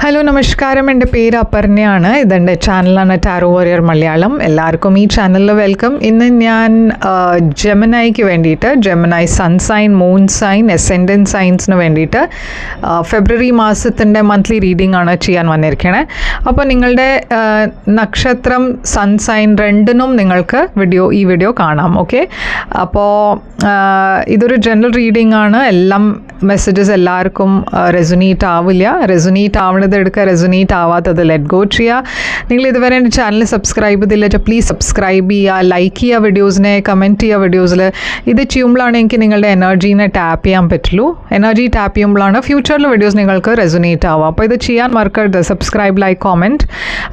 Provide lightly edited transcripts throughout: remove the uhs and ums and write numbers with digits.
Hello നമസ്കാരം, എൻ്റെ പേര് അപർണയാണ്. ഇതെൻ്റെ ചാനലാണ് ടാരോ വാരിയർ മലയാളം. എല്ലാവർക്കും ഈ ചാനലിൽ വെൽക്കം. ഇന്ന് ഞാൻ ജെമിനൈക്ക് വേണ്ടിയിട്ട്, Gemini sun sign, moon sign, ascendant സൈൻസിന് വേണ്ടിയിട്ട് ഫെബ്രുവരി മാസത്തിൻ്റെ മന്ത്ലി റീഡിംഗ് ആണ് ചെയ്യാൻ വന്നിരിക്കണേ. അപ്പോൾ നിങ്ങളുടെ നക്ഷത്രം, സൺ സൈൻ രണ്ടിനും നിങ്ങൾക്ക് ഈ വീഡിയോ കാണാം. ഓക്കെ, അപ്പോൾ ഇതൊരു ജനറൽ റീഡിംഗ് ആണ്. എല്ലാം മെസ്സേജസ് എല്ലാവർക്കും റെസൊനേറ്റ് ആവില്ല. റെസൊനേറ്റ് ആവുന്നത് എടുക്കുക, റെസൊനേറ്റ് ആവാത്തത് ലെറ്റ് ഗോ ചെയ്യുക. നിങ്ങൾ ഇതുവരെ എൻ്റെ ചാനൽ സബ്സ്ക്രൈബ് ചെയ്തില്ല, പ്ലീസ് സബ്സ്ക്രൈബ് ചെയ്യുക, ലൈക്ക് ചെയ്യുക വീഡിയോസിനെ, കമൻറ്റ് ചെയ്യുക വീഡിയോസിൽ. ഇത് ചെയ്യുമ്പോഴാണ് എനിക്ക് നിങ്ങളുടെ എനർജീനെ ടാപ്പ് ചെയ്യാൻ പറ്റുള്ളൂ. എനർജി ടാപ്പ് ചെയ്യുമ്പോഴാണ് ഫ്യൂച്ചറിൽ വീഡിയോസ് നിങ്ങൾക്ക് റെസൊനേറ്റ് ആവുക. അപ്പോൾ ഇത് ചെയ്യാൻ മറക്കരുത്, സബ്സ്ക്രൈബ്, ലൈക്ക്, കോമെൻറ്റ്.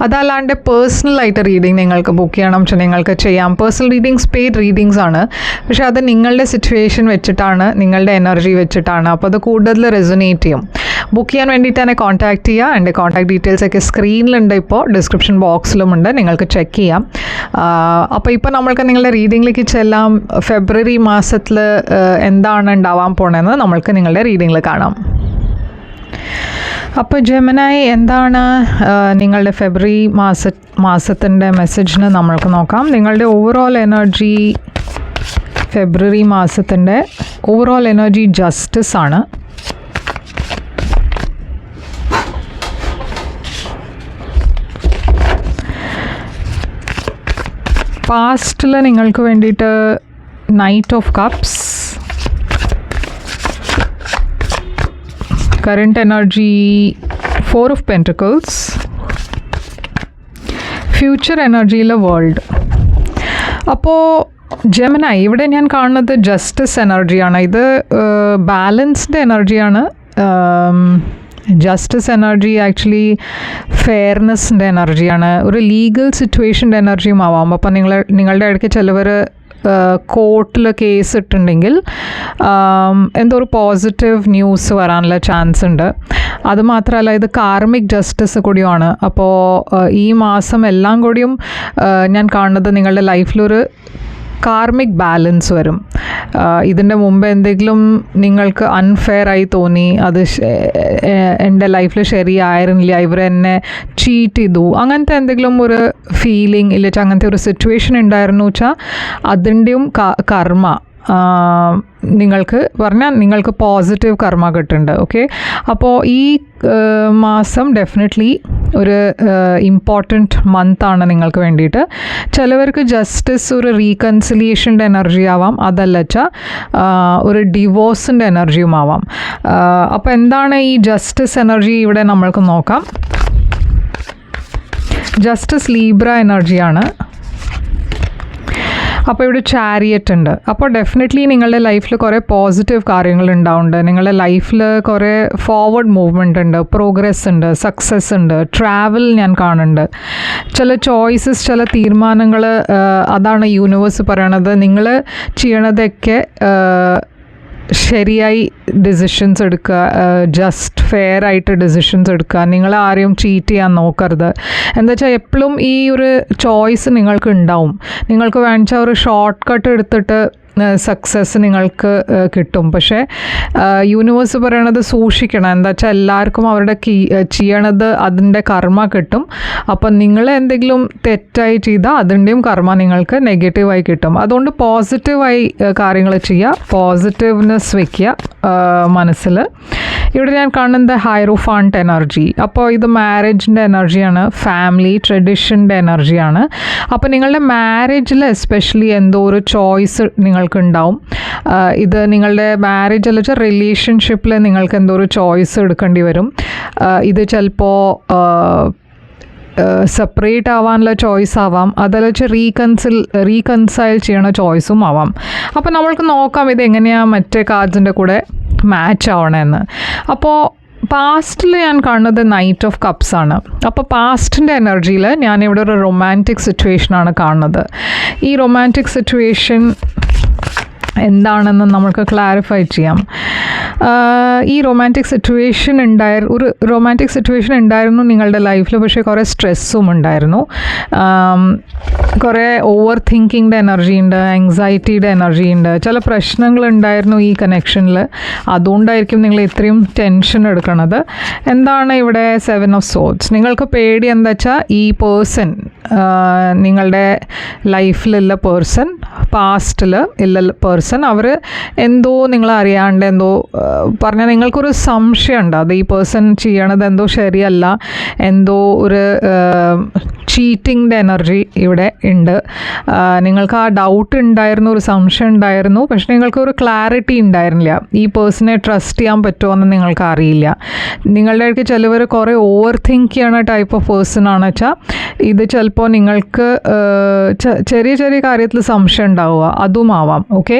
അതല്ലാണ്ട് പേഴ്സണലായിട്ട് റീഡിംഗ് നിങ്ങൾക്ക് ബുക്ക് ചെയ്യണം വെച്ചാൽ നിങ്ങൾക്ക് ചെയ്യാം. പേഴ്സണൽ റീഡിങ്സ് പെയ്ഡ് റീഡിങ്സ് ആണ്, പക്ഷേ അത് നിങ്ങളുടെ സിറ്റുവേഷൻ വെച്ചിട്ടാണ്, നിങ്ങളുടെ എനർജി വെച്ചിട്ടാണ്. അപ്പോൾ അത് കൂടുതൽ റെസൊനേറ്റ് ചെയ്യും. ബുക്ക് ചെയ്യാൻ വേണ്ടിയിട്ട് തന്നെ കോൺടാക്റ്റ് ചെയ്യുക. എൻ്റെ കോൺടാക്ട് ഡീറ്റെയിൽസ് ഒക്കെ സ്ക്രീനിലുണ്ട്, ഇപ്പോൾ ഡിസ്ക്രിപ്ഷൻ ബോക്സിലുമുണ്ട്, നിങ്ങൾക്ക് ചെക്ക് ചെയ്യാം. അപ്പോൾ ഇപ്പോൾ നമ്മൾക്ക് നിങ്ങളുടെ റീഡിങ്ങിലേക്ക് ചെല്ലാം. ഫെബ്രുവരി മാസത്തിൽ എന്താണ് ഉണ്ടാവാൻ പോണതെന്ന് നമ്മൾക്ക് നിങ്ങളുടെ റീഡിങ്ങിൽ കാണാം. അപ്പോൾ ജെമിനൈ, എന്താണ് നിങ്ങളുടെ ഫെബ്രുവരി മാസത്തിൻ്റെ മെസ്സേജിന് നമ്മൾക്ക് നോക്കാം. നിങ്ങളുടെ ഓവറോൾ എനർജി, ഫെബ്രുവരി മാസത്തിൻ്റെ ഓവറോൾ എനർജി ജസ്റ്റിസ് ആണ്. പാസ്റ്റിൽ നിങ്ങൾക്ക് വേണ്ടിയിട്ട് knight of cups, current energy 4 of pentacles, future എനർജിയിൽ വേൾഡ്. അപ്പോൾ ജെമിനൈ, ഇവിടെ ഞാൻ കാണുന്നത് ജസ്റ്റിസ് എനർജിയാണ്. ഇത് ബാലൻസ്ഡ് എനർജിയാണ്. ജസ്റ്റിസ് എനർജി ആക്ച്വലി ഫെയർനെസ്സിൻ്റെ എനർജിയാണ്. ഒരു ലീഗൽ സിറ്റുവേഷൻ്റെ എനർജിയും ആവാം. അപ്പം നിങ്ങളുടെ ഇടയ്ക്ക് ചിലവർ കോർട്ടിൽ കേസ് ഇട്ടുണ്ടെങ്കിൽ എന്തോ ഒരു പോസിറ്റീവ് ന്യൂസ് വരാനുള്ള ചാൻസ് ഉണ്ട്. അതുമാത്രമല്ല, ഇത് കാർമിക് ജസ്റ്റിസ് കൂടിയാണ്. അപ്പോൾ ഈ മാസം എല്ലാം കൂടിയും ഞാൻ കാണുന്നത് നിങ്ങളുടെ ലൈഫിലൊരു കാർമിക് ബാലൻസ് വരും. ഇതിൻ്റെ മുമ്പ് എന്തെങ്കിലും നിങ്ങൾക്ക് അൺഫെയർ ആയി തോന്നി, അത് എൻ്റെ ലൈഫിൽ ശരിയായിരുന്നില്ല, ഇവരെന്നെ ചീറ്റ് ചെയ്തു, അങ്ങനത്തെ എന്തെങ്കിലും ഒരു ഫീലിംഗ് ഇല്ല, അങ്ങനത്തെ ഒരു സിറ്റുവേഷൻ ഉണ്ടായിരുന്നു വെച്ചാൽ അതിൻ്റെയും കർമ്മ നിങ്ങൾക്ക് പോസിറ്റീവ് കർമ്മ കിട്ടുന്നുണ്ട്. ഓക്കെ, അപ്പോൾ ഈ മാസം ഡെഫിനറ്റ്ലി ഒരു ഇമ്പോർട്ടൻറ്റ് മന്താണ് നിങ്ങൾക്ക് വേണ്ടിയിട്ട്. ചിലവർക്ക് ജസ്റ്റിസ് ഒരു റീകൺസിലിയേഷൻ്റെ എനർജി ആവാം, അതല്ല വെച്ചാൽ ഒരു ഡിവോഴ്സിൻ്റെ എനർജിയും ആവാം. അപ്പോൾ എന്താണ് ഈ ജസ്റ്റിസ് എനർജി ഇവിടെ നമ്മൾക്ക് നോക്കാം. ജസ്റ്റിസ് ലീബ്ര എനർജിയാണ്. അപ്പോൾ ഇവിടെ ചാരിയറ്റ് ഉണ്ട്. അപ്പോൾ ഡെഫിനറ്റ്ലി നിങ്ങളുടെ ലൈഫിൽ കുറേ പോസിറ്റീവ് കാര്യങ്ങൾ ഉണ്ടാവുന്നുണ്ട്. നിങ്ങളുടെ ലൈഫിൽ കുറേ ഫോർവേഡ് മൂവ്മെൻ്റ് ഉണ്ട്, പ്രോഗ്രസ് ഉണ്ട്, സക്സസ് ഉണ്ട്, ട്രാവൽ ഞാൻ കാണുന്നുണ്ട്. ചില ചോയ്സസ്, ചില തീരുമാനങ്ങൾ, അതാണ് യൂണിവേഴ്സ് പറയണത്. നിങ്ങൾ ചെയ്യണതൊക്കെ ശരിയായി ഡിസിഷൻസ് എടുക്കുക, ജസ്റ്റ് ഫെയർ ആയിട്ട് ഡിസിഷൻസ് എടുക്കുക. നിങ്ങൾ ആരെയും ചീറ്റ് ചെയ്യാൻ നോക്കരുത്. എന്താ വെച്ചാൽ എപ്പോഴും ഈ ഒരു ചോയ്സ് നിങ്ങൾക്ക് ഉണ്ടാവും. നിങ്ങൾക്ക് വേണിച്ചാൽ ഒരു ഷോർട്ട് കട്ട് എടുത്തിട്ട് സക്സസ് നിങ്ങൾക്ക് കിട്ടും. പക്ഷേ യൂണിവേഴ്സ് പറയണത് സൂക്ഷിക്കണം. എന്താ വെച്ചാൽ എല്ലാവർക്കും അവരുടെ ചെയ്യണത് അതിൻ്റെ കർമ്മ കിട്ടും. അപ്പം നിങ്ങൾ എന്തെങ്കിലും തെറ്റായി ചെയ്താൽ അതിൻ്റെയും കർമ്മ നിങ്ങൾക്ക് നെഗറ്റീവായി കിട്ടും. അതുകൊണ്ട് പോസിറ്റീവായി കാര്യങ്ങൾ ചെയ്യുക, പോസിറ്റീവ്നെസ് വയ്ക്കുക മനസ്സിൽ. ഇവിടെ ഞാൻ കാണുന്നത് ഹൈറോഫാണ്ട് എനർജി. അപ്പോൾ ഇത് മാരേജിൻ്റെ എനർജിയാണ്, ഫാമിലി ട്രഡീഷൻ്റെ എനർജിയാണ്. അപ്പോൾ നിങ്ങളുടെ മാരേജിൽ എസ്പെഷ്യലി എന്തോ ഒരു ചോയ്സ് നിങ്ങൾക്കുണ്ടാവും. ഇത് നിങ്ങളുടെ മാരേജ് അല്ല വെച്ചാൽ റിലേഷൻഷിപ്പിൽ നിങ്ങൾക്ക് എന്തോ ഒരു ചോയ്സ് എടുക്കേണ്ടി വരും. ഇത് ചിലപ്പോൾ സെപ്പറേറ്റ് ആവാനുള്ള ചോയ്സ് ആവാം, അതല്ല വെച്ചാൽ റീകൺസൈൽ ചെയ്യണ ചോയ്സും ആവാം. അപ്പോൾ നമ്മൾക്ക് നോക്കാം ഇത് എങ്ങനെയാണ് മറ്റേ കാർഡ്സിൻ്റെ കൂടെ മാച്ച് ആവണമെന്ന്. അപ്പോൾ പാസ്റ്റിൽ ഞാൻ കാണുന്നത് നൈറ്റ് ഓഫ് കപ്സ് ആണ്. അപ്പോൾ പാസ്റ്റിൻ്റെ എനർജിയിൽ ഞാനിവിടെ ഒരു റൊമാൻറ്റിക് സിറ്റുവേഷനാണ് കാണുന്നത്. ഈ റൊമാൻറ്റിക് സിറ്റുവേഷൻ എന്താണെന്ന് നമുക്ക് ക്ലാരിഫൈ ചെയ്യാം. ഈ റൊമാൻറ്റിക് സിറ്റുവേഷൻ ഉണ്ടായിരുന്നു നിങ്ങളുടെ ലൈഫിൽ, പക്ഷേ കുറേ സ്ട്രെസ്സും ഉണ്ടായിരുന്നു, കുറേ ഓവർ തിങ്കിങ്ങിൻ്റെ എനർജി ഉണ്ട്, ആങ്സൈറ്റിയുടെ എനർജി ഉണ്ട്, ചില പ്രശ്നങ്ങളുണ്ടായിരുന്നു ഈ കണക്ഷനിൽ. അതുകൊണ്ടായിരിക്കും നിങ്ങൾ ഇത്രയും ടെൻഷൻ എടുക്കുന്നത്. എന്താണ് ഇവിടെ 7 ഓഫ് സോർഡ്സ്? നിങ്ങൾക്ക് പേടി എന്താ വെച്ചാൽ ഈ പേഴ്സൺ, നിങ്ങളുടെ ലൈഫിലുള്ള പേഴ്സൺ, പാസ്റ്റിൽ ഉള്ള പേഴ്സൺ, അവർ എന്തോ നിങ്ങളറിയാണ്ട് എന്തോ പറഞ്ഞാൽ നിങ്ങൾക്കൊരു സംശയമുണ്ട് അത് ഈ പേഴ്സൺ ചെയ്യണത് എന്തോ ശരിയല്ല, എന്തോ ഒരു ചീറ്റിങ്ങിൻ്റെ എനർജി ഇവിടെ ഉണ്ട്. നിങ്ങൾക്ക് ആ ഡൗട്ട് ഉണ്ടായിരുന്നു, ഒരു സംശയം ഉണ്ടായിരുന്നു, പക്ഷെ നിങ്ങൾക്കൊരു ക്ലാരിറ്റി ഉണ്ടായിരുന്നില്ല. ഈ പേഴ്സണെ ട്രസ്റ്റ് ചെയ്യാൻ പറ്റുമോ എന്ന് നിങ്ങൾക്ക് അറിയില്ല. നിങ്ങളുടെ ഇടയ്ക്ക് ചിലവർ കുറേ ഓവർ തിങ്ക് ചെയ്യണ ടൈപ്പ് ഓഫ് പേഴ്സൺ ആണ് വെച്ചാൽ ഇത് ചിലപ്പോൾ നിങ്ങൾക്ക് ചെറിയ ചെറിയ കാര്യത്തിൽ സംശയം ഉണ്ടാവുക, അതുമാവാം. ഓക്കെ,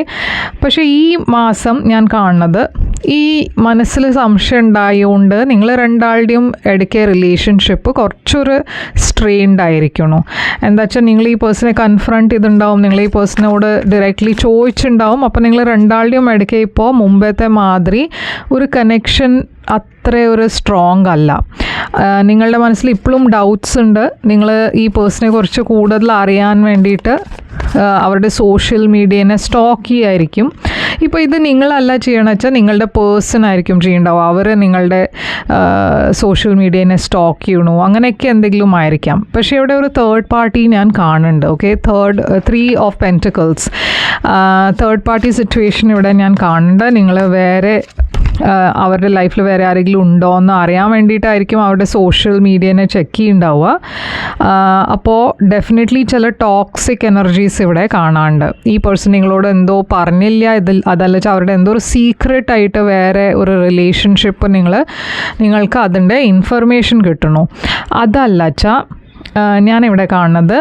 പക്ഷേ ഈ മാസം ഞാൻ കാണുന്നത് ഈ മനസ്സിൽ സംശയം ഉണ്ടായതുകൊണ്ട് നിങ്ങൾ രണ്ടാളുടെയും ഇടയ്ക്ക് റിലേഷൻഷിപ്പ് കുറച്ചൊരു സ്ട്രെയിൻഡ് ആയിരിക്കണു. എന്താ വെച്ചാൽ നിങ്ങൾ ഈ പേഴ്സണെ കൺഫ്രണ്ട് ചെയ്തിട്ടുണ്ടാവും, നിങ്ങൾ ഈ പേഴ്സണോട് ഡയറക്റ്റ്ലി ചോദിച്ചിട്ടുണ്ടാവും. അപ്പോൾ നിങ്ങൾ രണ്ടാളുടെയും ഇടയ്ക്ക് ഇപ്പോൾ മുമ്പത്തെ മാതിരി ഒരു കണക്ഷൻ അത്ര ഒരു സ്ട്രോങ് അല്ല. നിങ്ങളുടെ മനസ്സിൽ ഇപ്പോഴും ഡൗട്ട്സ് ഉണ്ട്. നിങ്ങൾ ഈ പേഴ്സണെ കുറിച്ച് കൂടുതൽ അറിയാൻ വേണ്ടിയിട്ട് അവരുടെ സോഷ്യൽ മീഡിയനെ സ്റ്റോക്ക് ചെയ്യായിരിക്കും. ഇപ്പോൾ ഇത് നിങ്ങളല്ല ചെയ്യണമെന്ന് വെച്ചാൽ നിങ്ങളുടെ പേഴ്സൺ ആയിരിക്കും ചെയ്യേണ്ടാവും. അവർ നിങ്ങളുടെ സോഷ്യൽ മീഡിയനെ സ്റ്റോക്ക് ചെയ്യണോ അങ്ങനെയൊക്കെ എന്തെങ്കിലും ആയിരിക്കാം. പക്ഷേ ഇവിടെ ഒരു തേർഡ് പാർട്ടി ഞാൻ കാണുന്നുണ്ട്. Okay, 3 of pentacles, third party situation ഇവിടെ ഞാൻ കാണുന്നുണ്ട്. നിങ്ങൾ വേറെ അവരുടെ ലൈഫിൽ വേറെ ആരെങ്കിലും ഉണ്ടോ എന്ന് അറിയാൻ വേണ്ടിയിട്ടായിരിക്കും അവരുടെ സോഷ്യൽ മീഡിയനെ ചെക്ക് ചെയ്യുന്നുണ്ടാവുക. അപ്പോൾ ഡെഫിനറ്റ്ലി ചില ടോക്സിക് എനർജീസ് ഇവിടെ കാണാറുണ്ട്. ഈ പേഴ്സൺ നിങ്ങളോട് എന്തോ പറഞ്ഞില്ല, അതല്ല വെച്ചാൽ അവരുടെ എന്തോ ഒരു സീക്രട്ട് ആയിട്ട് വേറെ ഒരു റിലേഷൻഷിപ്പ് നിങ്ങൾക്ക് അതിൻ്റെ ഇൻഫർമേഷൻ കിട്ടണു. അതല്ല വെച്ചാൽ ഞാനിവിടെ കാണുന്നത്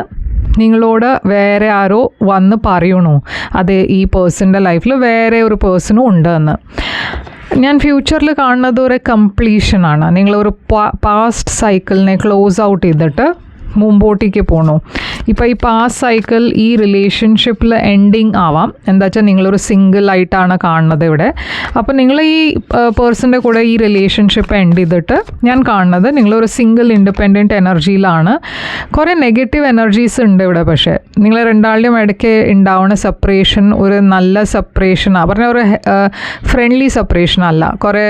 നിങ്ങളോട് വേറെ ആരോ വന്ന് പറയണു അത് ഈ പേഴ്സൻ്റെ ലൈഫിൽ വേറെ ഒരു പേഴ്സണും ഉണ്ടെന്ന്. ഞാൻ ഫ്യൂച്ചറിൽ കാണുന്നത് ഒരു കംപ്ലീഷനാണ്. നിങ്ങളൊരു പാസ്റ്റ് സൈക്കിളിനെ ക്ലോസ് ഔട്ട് ചെയ്തിട്ട് മുമ്പോട്ടേക്ക് പോകണു. ഇപ്പോൾ ഈ പാസ്റ്റ് സൈക്കിൾ ഈ റിലേഷൻഷിപ്പിൽ എൻഡിങ് ആവാം. എന്താ വെച്ചാൽ നിങ്ങളൊരു സിംഗിൾ ആയിട്ടാണ് കാണുന്നത് ഇവിടെ. അപ്പോൾ നിങ്ങൾ ഈ പേഴ്സൻ്റെ കൂടെ ഈ റിലേഷൻഷിപ്പ് എൻഡ് ചെയ്തിട്ട് ഞാൻ കാണുന്നത് നിങ്ങളൊരു സിംഗിൾ ഇൻഡിപെൻഡൻറ്റ് എനർജിയിലാണ്. കുറേ നെഗറ്റീവ് എനർജീസ് ഉണ്ട് ഇവിടെ. പക്ഷേ നിങ്ങൾ രണ്ടാളുടെയും ഇടയ്ക്ക് ഉണ്ടാവുന്ന സെപ്പറേഷൻ ഒരു നല്ല സെപ്പറേഷനാണ്, പറഞ്ഞാൽ ഒരു ഫ്രണ്ട്ലി സെപ്പറേഷൻ അല്ല. കുറേ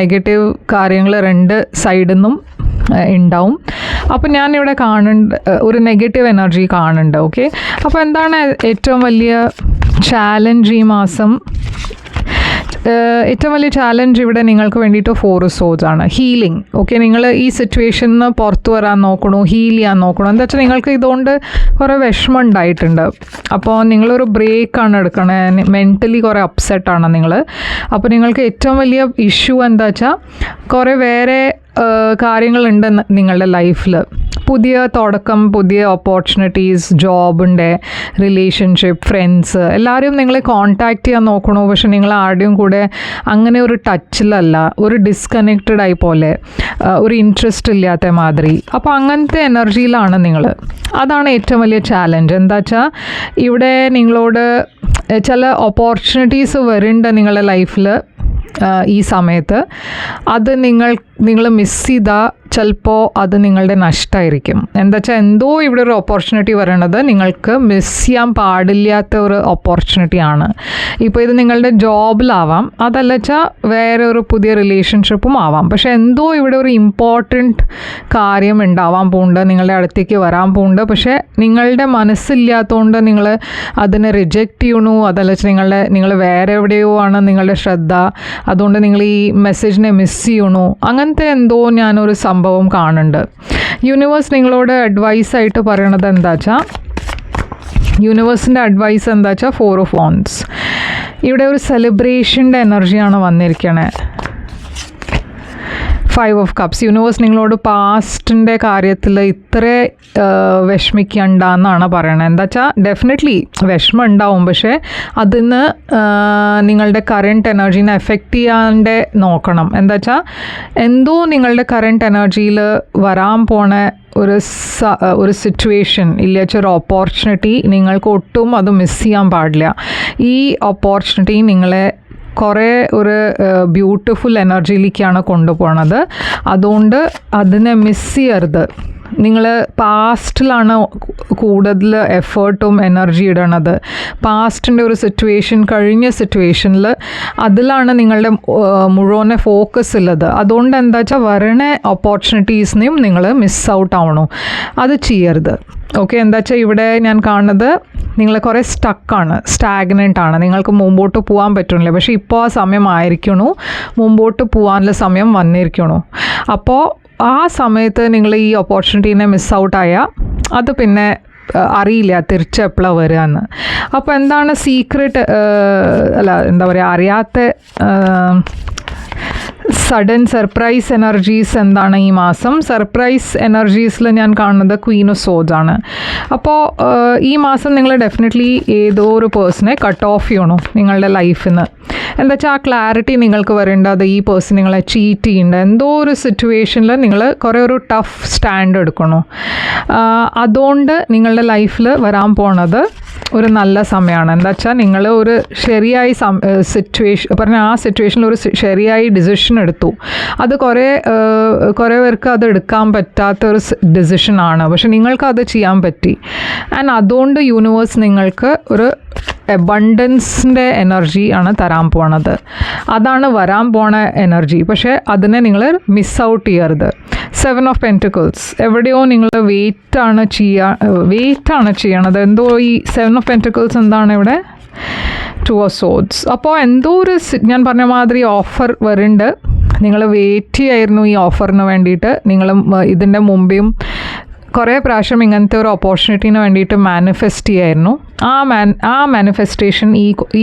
നെഗറ്റീവ് കാര്യങ്ങൾ രണ്ട് സൈഡിൽ നിന്നും ഉണ്ടാവും. അപ്പോൾ ഞാനിവിടെ കാണുന്നുണ്ട് ഒരു നെഗറ്റീവ് എനർജി കാണുന്നുണ്ട്. ഓക്കെ, അപ്പോൾ എന്താണ് ഏറ്റവും വലിയ ചാലഞ്ച് ഈ മാസം? ഏറ്റവും വലിയ ചാലഞ്ച് ഇവിടെ നിങ്ങൾക്ക് വേണ്ടിയിട്ട് 4 സോഴ്സ് ആണ്. ഹീലിംഗ്. ഓക്കെ, നിങ്ങൾ ഈ സിറ്റുവേഷനിൽ നിന്ന് പുറത്തു വരാൻ നോക്കണു, ഹീൽ ചെയ്യാൻ നോക്കണു. എന്താ വെച്ചാൽ നിങ്ങൾക്ക് ഇതുകൊണ്ട് കുറേ വിഷമം ഉണ്ടായിട്ടുണ്ട്. അപ്പോൾ നിങ്ങളൊരു ബ്രേക്കാണ് എടുക്കണേ, മെൻ്റലി കുറേ അപ്സെറ്റാണ് നിങ്ങൾ. അപ്പോൾ നിങ്ങൾക്ക് ഏറ്റവും വലിയ ഇഷ്യൂ എന്താ വെച്ചാൽ കുറേ വേറെ കാര്യങ്ങളുണ്ട് നിങ്ങളുടെ ലൈഫിൽ. പുതിയ തുടക്കം, പുതിയ ഓപ്പർച്യൂണിറ്റീസ്, ജോബിൻ്റെ, റിലേഷൻഷിപ്പ്, ഫ്രണ്ട്സ്, എല്ലാവരും നിങ്ങളെ കോൺടാക്റ്റ് ചെയ്യാൻ നോക്കണു. പക്ഷെ നിങ്ങൾ ആരുടെയും കൂടെ അങ്ങനെ ഒരു ടച്ചിലല്ല, ഒരു ഡിസ്കണക്റ്റഡ് ആയി പോലെ, ഒരു ഇൻട്രസ്റ്റ് ഇല്ലാത്ത മാതിരി. അപ്പോൾ അങ്ങനത്തെ എനർജിയിലാണ് നിങ്ങൾ. അതാണ് ഏറ്റവും വലിയ ചാലഞ്ച്. എന്താ വെച്ചാൽ ഇവിടെ നിങ്ങളോട് ചില ഓപ്പർച്യൂണിറ്റീസ് വരുന്നുണ്ട് നിങ്ങളുടെ ലൈഫിൽ ഈ സമയത്ത്. അത് നിങ്ങൾ മിസ് ചെയ്താൽ ചിലപ്പോൾ അത് നിങ്ങളുടെ നഷ്ടമായിരിക്കും. എന്താ വെച്ചാൽ എന്തോ ഇവിടെ ഒരു ഓപ്പർച്യൂണിറ്റി വരണത് നിങ്ങൾക്ക് മിസ് ചെയ്യാൻ പാടില്ലാത്ത ഒരു ഓപ്പർച്യൂണിറ്റിയാണ്. ഇപ്പോൾ ഇത് നിങ്ങളുടെ ജോബിലാവാം, അതല്ല വെച്ചാൽ വേറെ ഒരു പുതിയ റിലേഷൻഷിപ്പും ആവാം. പക്ഷേ എന്തോ ഇവിടെ ഒരു ഇമ്പോർട്ടൻറ്റ് കാര്യം ഉണ്ടാവാൻ പോകുന്നുണ്ട്, നിങ്ങളുടെ അടുത്തേക്ക് വരാൻ പോകുന്നുണ്ട്. പക്ഷേ നിങ്ങളുടെ മനസ്സില്ലാത്തതുകൊണ്ട് നിങ്ങൾ അതിനെ റിജക്റ്റ് ചെയ്യണു. അതല്ല വെച്ചാൽ നിങ്ങൾ വേറെ എവിടെയോ ആണ് നിങ്ങളുടെ ശ്രദ്ധ, അതുകൊണ്ട് നിങ്ങൾ ഈ മെസ്സേജിനെ മിസ് ചെയ്യണു. അങ്ങനത്തെ എന്തോ ഞാനൊരു സംഭവം കാണുന്നുണ്ട്. യൂണിവേഴ്സ് നിങ്ങളോട് അഡ്വൈസായിട്ട് പറയണത് എന്താ വെച്ചാൽ, യൂണിവേഴ്സിൻ്റെ അഡ്വൈസ് എന്താ വെച്ചാൽ 4 ഓഫ് വാൻഡ്സ്. ഇവിടെ ഒരു സെലിബ്രേഷൻ്റെ എനർജിയാണ് വന്നിരിക്കണേ. 5 of Cups. യൂണിവേഴ്സ് നിങ്ങളോട് പാസ്റ്റിൻ്റെ കാര്യത്തിൽ ഇത്ര വിഷമിക്കണ്ട എന്നാണ് പറയണത്. എന്താ വെച്ചാൽ ഡെഫിനറ്റ്ലി വിഷമം ഉണ്ടാവും, പക്ഷേ അതിന് നിങ്ങളുടെ കറണ്ട് എനർജീനെ എഫക്റ്റ് ചെയ്യാണ്ട് നോക്കണം. എന്താ വെച്ചാൽ എന്തോ നിങ്ങളുടെ കറണ്ട് എനർജിയിൽ വരാൻ പോണ ഒരു സിറ്റുവേഷൻ ഇല്ലാച്ച ഒരു ഓപ്പർച്യൂണിറ്റി നിങ്ങൾക്ക് ഒട്ടും അത് മിസ് ചെയ്യാൻ പാടില്ല. ഈ ഓപ്പർച്യൂണിറ്റി നിങ്ങളെ കുറേ ഒരു ബ്യൂട്ടിഫുൾ എനർജിയിലേക്കാണ് കൊണ്ടുപോകണത്. അതുകൊണ്ട് അതിനെ മിസ് ചെയ്യരുത്. നിങ്ങൾ പാസ്റ്റിലാണ് കൂടുതൽ എഫേർട്ടും എനർജി ഇടണത്. പാസ്റ്റിൻ്റെ ഒരു സിറ്റുവേഷൻ, കഴിഞ്ഞ സിറ്റുവേഷനിൽ അതിലാണ് നിങ്ങളുടെ മുഴുവനെ ഫോക്കസ് ഉള്ളത്. അതുകൊണ്ട് എന്താ വെച്ചാൽ വരണ ഓപ്പർച്യൂണിറ്റീസിനെയും നിങ്ങൾ മിസ് ഔട്ട് ആവണു. അത് ചെയ്യരുത്. ഓക്കെ, എന്താ വെച്ചാൽ ഇവിടെ ഞാൻ കാണുന്നത് നിങ്ങൾ കുറേ സ്റ്റാഗ്നൻ്റ് ആണ്. നിങ്ങൾക്ക് മുമ്പോട്ട് പോകാൻ പറ്റുന്നില്ല. പക്ഷേ ഇപ്പോൾ ആ സമയമായിരിക്കണു, മുമ്പോട്ട് പോകാനുള്ള സമയം വന്നിരിക്കണു. അപ്പോൾ ആ സമയത്ത് നിങ്ങൾ ഈ ഓപ്പർച്യൂണിറ്റീനെ മിസ് ഔട്ടായാൽ അത് പിന്നെ അറിയില്ല തിരിച്ചെപ്പോഴാണ് വരിക എന്ന്. അപ്പോൾ എന്താണ് സീക്രട്ട്, എന്താ പറയുക, അറിയാത്ത സഡൻ സർപ്രൈസ് എനർജീസ് എന്താണ് ഈ മാസം? സർപ്രൈസ് എനർജീസിൽ ഞാൻ കാണുന്നത് ക്വീൻ ഓഫ് സോഡ്സ് ആണ്. അപ്പോൾ ഈ മാസം നിങ്ങൾ ഡെഫിനറ്റ്ലി ഏതോ ഒരു പേഴ്സണെ കട്ട് ഓഫ് ചെയ്യണോ നിങ്ങളുടെ ലൈഫിൽ നിന്ന്. എന്താ വെച്ചാൽ ആ ക്ലാരിറ്റി നിങ്ങൾക്ക് വരേണ്ടത് ഈ പേഴ്സൺ നിങ്ങളെ ചീറ്റ് ചെയ്യേണ്ട എന്തോ ഒരു സിറ്റുവേഷനിൽ നിങ്ങൾ കുറേ ഒരു ടഫ് സ്റ്റാൻഡ് എടുക്കണോ. അതുകൊണ്ട് നിങ്ങളുടെ ലൈഫിൽ വരാൻ പോണത് ഒരു നല്ല സമയമാണ്. എന്താ വെച്ചാൽ നിങ്ങൾ ഒരു ശരിയായി ആ സിറ്റുവേഷനിൽ ഒരു ശരിയായി ഡിസിഷൻ എടുത്തു. അത് കുറേ പേർക്ക് അത് എടുക്കാൻ പറ്റാത്തൊരു ഡിസിഷനാണ്, പക്ഷെ നിങ്ങൾക്ക് അത് ചെയ്യാൻ പറ്റി. ആൻഡ് അതുകൊണ്ട് യൂണിവേഴ്സ് നിങ്ങൾക്ക് ഒരു എബണ്ടൻസിൻ്റെ എനർജി ആണ് തരാൻ പോണത്. അതാണ് വരാൻ പോണ എനർജി. പക്ഷേ അതിനെ നിങ്ങൾ മിസ് ഔട്ട് ചെയ്യരുത്. 7 of Pentacles, എവിടെയോ നിങ്ങൾ വെയിറ്റാണ് ചെയ്യണത്. എന്തോ ഈ 7 of Pentacles എന്താണ് ഇവിടെ? 2 of Swords. അപ്പോൾ എന്തോ ഒരു ഞാൻ പറഞ്ഞ മാതിരി ഓഫർ വരുന്നുണ്ട്. നിങ്ങൾ വെയിറ്റ് ചെയ്യായിരുന്നു ഈ ഓഫറിന് വേണ്ടിയിട്ട്. നിങ്ങൾ ഇതിൻ്റെ മുമ്പേയും കുറേ പ്രാവശ്യം ഇങ്ങനത്തെ ഒരു ഓപ്പർച്യൂണിറ്റീന് വേണ്ടിയിട്ട് മാനിഫെസ്റ്റ് ചെയ്യായിരുന്നു. ആ മാനിഫെസ്റ്റേഷൻ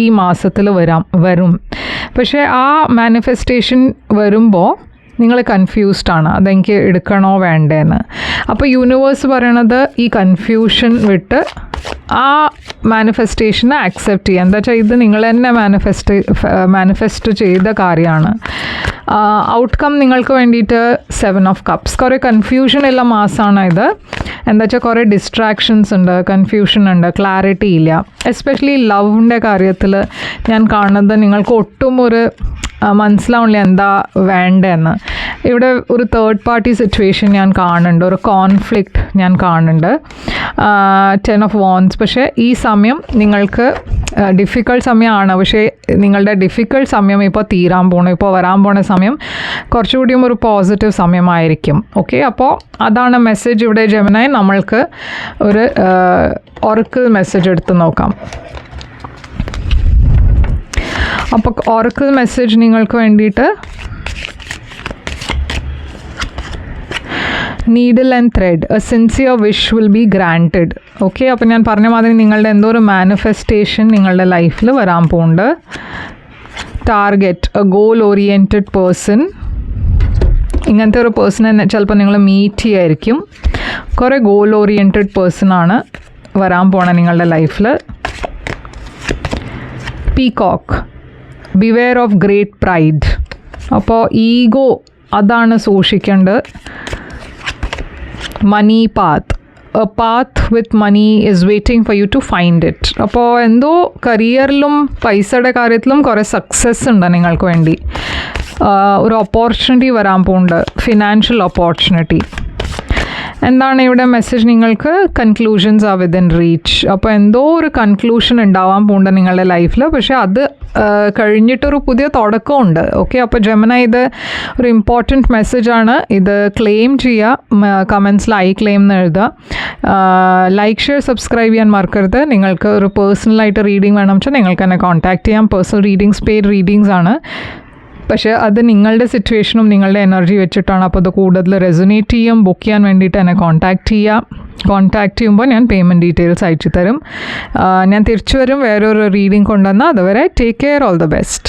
ഈ മാസത്തിൽ വരും. പക്ഷേ ആ മാനിഫെസ്റ്റേഷൻ വരുമ്പോൾ നിങ്ങൾ കൺഫ്യൂസ്ഡാണ്, അതെനിക്ക് എടുക്കണോ വേണ്ടേന്ന്. അപ്പോൾ യൂണിവേഴ്സ് പറയണത് ഈ കൺഫ്യൂഷൻ വിട്ട് ആ മാനിഫെസ്റ്റേഷനെ ആക്സെപ്റ്റ് ചെയ്യുക. എന്താ വെച്ചാൽ ഇത് നിങ്ങൾ തന്നെ മാനിഫെസ്റ്റ് ചെയ്ത കാര്യമാണ്. ഔട്ട്കം നിങ്ങൾക്ക് വേണ്ടിയിട്ട് 7 of Cups. കുറേ കൺഫ്യൂഷൻ ഉള്ള മാസമാണ് ഇത്. എന്താ വെച്ചാൽ കുറേ ഡിസ്ട്രാക്ഷൻസ് ഉണ്ട്, കൺഫ്യൂഷൻ ഉണ്ട്, ക്ലാരിറ്റി ഇല്ല. എസ്പെഷ്യലി ലവിൻ്റെ കാര്യത്തിൽ ഞാൻ കാണുന്നത് നിങ്ങൾക്ക് ഒട്ടും ഒരു മനസ്സിലാവില്ല എന്താ വേണ്ടതെന്ന്. ഇവിടെ ഒരു തേർഡ് പാർട്ടി സിറ്റുവേഷൻ ഞാൻ കാണുന്നുണ്ട്, ഒരു കോൺഫ്ലിക്റ്റ് ഞാൻ കാണുന്നുണ്ട്. 10 of Wands. പക്ഷേ ഈ സമയം നിങ്ങൾക്ക് ഡിഫിക്കൾട്ട് സമയമാണ്. പക്ഷേ നിങ്ങളുടെ ഡിഫിക്കൾട്ട് സമയം ഇപ്പോൾ തീരാൻ പോകണം. ഇപ്പോൾ വരാൻ പോണ സമയം കുറച്ചുകൂടിയും ഒരു പോസിറ്റീവ് സമയമായിരിക്കും. ഓക്കെ, അപ്പോൾ അതാണ് മെസ്സേജ് ഇവിടെ ജെമിനി. നമ്മൾക്ക് ഒരു ഒറക്കിൾ മെസ്സേജ് എടുത്ത് നോക്കാം. അപ്പോൾ ഒറക്കിൾ മെസ്സേജ് നിങ്ങൾക്ക് വേണ്ടിയിട്ട് needle and thread, A sincere wish will be granted. Okay, അപ്പോൾ ഞാൻ പറഞ്ഞ മാതിരി നിങ്ങളുടെ എന്തോ ഒരു മാനിഫെസ്റ്റേഷൻ നിങ്ങളുടെ ലൈഫിൽ വരാൻ പോകുന്നുണ്ട്. Target, A goal oriented person. ഇങ്ങനത്തെ ഒരു പേഴ്സണെ ചിലപ്പോൾ നിങ്ങൾ മീറ്റ് ചെയ്യായിരിക്കും. കുറേ ഗോൾ ഓറിയൻറ്റഡ് പേഴ്സണാണ് വരാൻ പോണ നിങ്ങളുടെ ലൈഫിൽ. Peacock, beware of great pride. അപ്പോൾ ഈഗോ അതാണ് സൂക്ഷിക്കേണ്ടത്. Money path, a path with money is waiting for you to find it. അപ്പോൾ എന്തോ കരിയറിലും പൈസയുടെ കാര്യത്തിലും കുറേ സക്സസ് ഉണ്ട് നിങ്ങൾക്ക് വേണ്ടി. ഒരു ഓപ്പർച്യൂണിറ്റി വരാൻ പോകുന്നുണ്ട്, ഫിനാൻഷ്യൽ ഓപ്പർച്യൂണിറ്റി. എന്താണ് ഇവിടെ മെസ്സേജ്? നിങ്ങൾക്ക് കൺക്ലൂഷൻസ് ആർ വിതിൻ റീച്ച്. അപ്പോൾ എന്തോ ഒരു കൺക്ലൂഷൻ ഉണ്ടാവാൻ പോകുന്നുണ്ട് നിങ്ങളുടെ ലൈഫിൽ. പക്ഷേ അത് കഴിഞ്ഞിട്ടൊരു പുതിയ തുടക്കമുണ്ട്. ഓക്കെ, അപ്പോൾ ജെമിനി ഇത് ഒരു ഇമ്പോർട്ടൻറ്റ് മെസ്സേജാണ്. ഇത് ക്ലെയിം ചെയ്യുക, കമൻസിൽ ഐ ക്ലെയിം എന്ന് എഴുതുക. ലൈക്ക്, ഷെയർ, സബ്സ്ക്രൈബ് ചെയ്യാൻ മറക്കരുത്. നിങ്ങൾക്ക് ഒരു പേഴ്സണലായിട്ട് റീഡിംഗ് വേണം വെച്ചാൽ നിങ്ങൾക്ക് എന്നെ കോൺടാക്റ്റ് ചെയ്യാം. പേഴ്സണൽ റീഡിങ്സ് പെയ്ഡ് റീഡിങ്സ് ആണ്. പക്ഷേ അത് നിങ്ങളുടെ സിറ്റുവേഷനും നിങ്ങളുടെ എനർജി വെച്ചിട്ടാണ്. അപ്പോൾ അത് കൂടുതൽ റെസൊനേറ്റ് ചെയ്യും. ബുക്ക് ചെയ്യാൻ വേണ്ടിയിട്ട് എന്നെ കോൺടാക്റ്റ് ചെയ്യുമ്പോൾ ഞാൻ പേയ്മെൻറ്റ് ഡീറ്റെയിൽസ് അയച്ചു തരും. ഞാൻ തിരിച്ചു വരും വേറൊരു റീഡിംഗ് കൊണ്ടുവന്നാൽ. അതുവരെ take care, all the best.